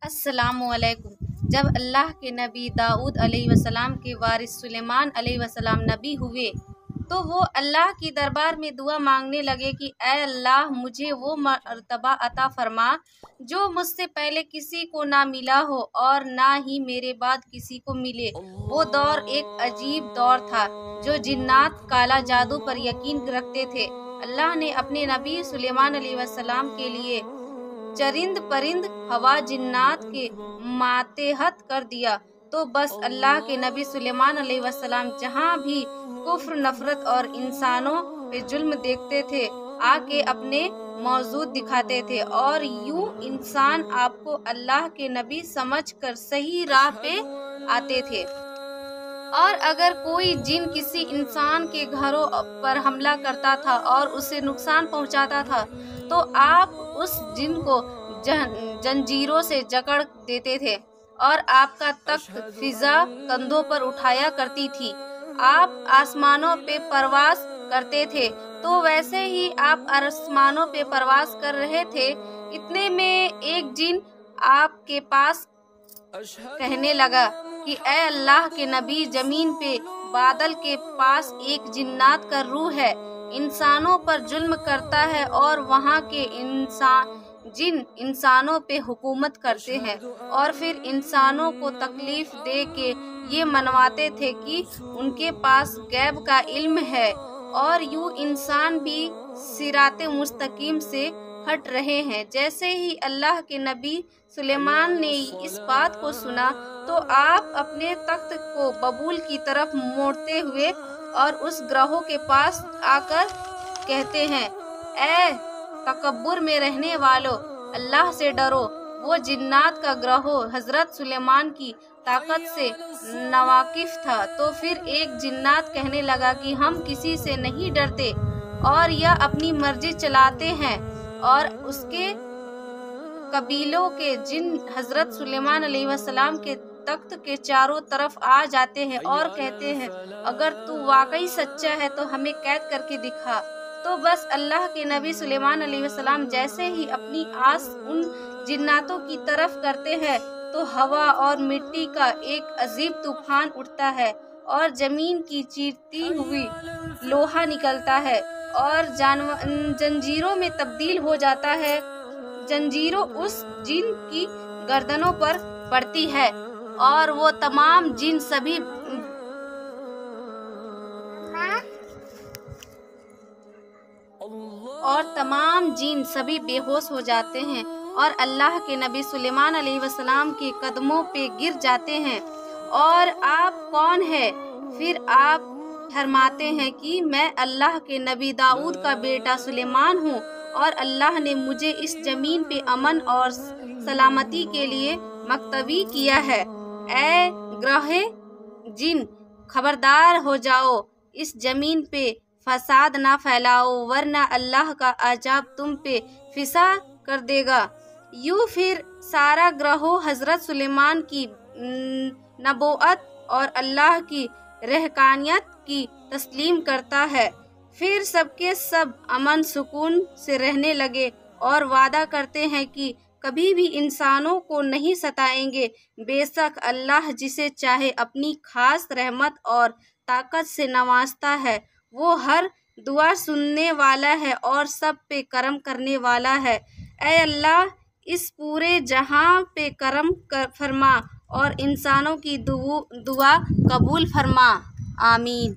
अस्सलामु अलैकुम। जब अल्लाह के नबी दाऊद अलैहिस्सलाम के वारिस सुलेमान अलैहिस्सलाम नबी हुए तो वो अल्लाह की दरबार में दुआ मांगने लगे कि ऐ अल्लाह, मुझे वो मर्तबा अता फरमा जो मुझसे पहले किसी को ना मिला हो और ना ही मेरे बाद किसी को मिले। वो दौर एक अजीब दौर था जो जिन्नात काला जादू पर यकीन रखते थे। अल्लाह ने अपने नबी सुलेमान अलैहिस्सलाम के लिए चरिंद परिंद हवा जिन्नात के मातेहत कर दिया। तो बस अल्लाह के नबी सुलेमान अलैहिस्सलाम जहाँ भी कुफ्र, नफरत और इंसानों पे जुल्म देखते थे आके अपने मौजूद दिखाते थे और यूं इंसान आपको अल्लाह के नबी समझकर सही राह पे आते थे। और अगर कोई जिन किसी इंसान के घरों पर हमला करता था और उसे नुकसान पहुंचाता था तो आप उस जिन को जंजीरों से जकड़ देते थे और आपका तख्त फिजा कंधों पर उठाया करती थी। आप आसमानों पे परवास करते थे तो वैसे ही आप आसमानों पे परवास कर रहे थे। इतने में एक जिन आपके पास कहने लगा कि ऐ अल्लाह के नबी, जमीन पे बादल के पास एक जिन्नात का रूह है, इंसानों पर जुल्म करता है और वहाँ के जिन इंसानों पे हुकूमत करते हैं और फिर इंसानों को तकलीफ दे के ये मनवाते थे कि उनके पास गैब का इल्म है और यूं इंसान भी सिराते मुस्तकीम से हट रहे हैं। जैसे ही अल्लाह के नबी सुलेमान ने इस बात को सुना तो आप अपने तख्त को बबूल की तरफ मोड़ते हुए और उस ग्रहों के पास आकर कहते हैं, ऐ तकब्बुर में रहने वालों, अल्लाह से डरो। वो जिन्नात का ग्रहो हजरत सुलेमान की ताकत से नवाकिफ था। तो फिर एक जिन्नात कहने लगा कि हम किसी से नहीं डरते और यह अपनी मर्जी चलाते हैं और उसके कबीलों के जिन हजरत सुलेमान अलैहिस्सलाम के तख्त के चारों तरफ आ जाते हैं और कहते हैं, अगर तू वाकई सच्चा है तो हमें कैद करके दिखा। तो बस अल्लाह के नबी सुलेमान अलैहिस्सलाम जैसे ही अपनी आस उन जिन्नातों की तरफ करते हैं तो हवा और मिट्टी का एक अजीब तूफान उठता है और जमीन की चीरती हुई लोहा निकलता है और जंजीरों में तब्दील हो जाता है। जंजीरों उस जिन की गर्दनों पर पड़ती है और वो तमाम जिन सभी बेहोश हो जाते हैं और अल्लाह के नबी सुलेमान अलैहिस्सलाम के कदमों पे गिर जाते हैं। और आप कौन है? फिर आप फरमाते हैं कि मैं अल्लाह के नबी दाऊद का बेटा सुलेमान हूँ और अल्लाह ने मुझे इस जमीन पे अमन और सलामती के लिए मकतबी किया है। ऐ ग्रहे जिन, खबरदार हो जाओ, इस जमीन पे फसाद ना फैलाओ वरना अल्लाह का अजाब तुम पे फिसा कर देगा। यूं फिर सारा ग्रहो हजरत सुलेमान की नबूअत और अल्लाह की रहकानियत की तस्लीम करता है। फिर सबके सब अमन सुकून से रहने लगे और वादा करते हैं कि कभी भी इंसानों को नहीं सताएंगे। बेशक अल्लाह जिसे चाहे अपनी खास रहमत और ताकत से नवाजता है। वो हर दुआ सुनने वाला है और सब पे करम करने वाला है। ऐ अल्लाह, इस पूरे जहां पे करम फरमा और इंसानों की दुआ कबूल फरमा। आमीन।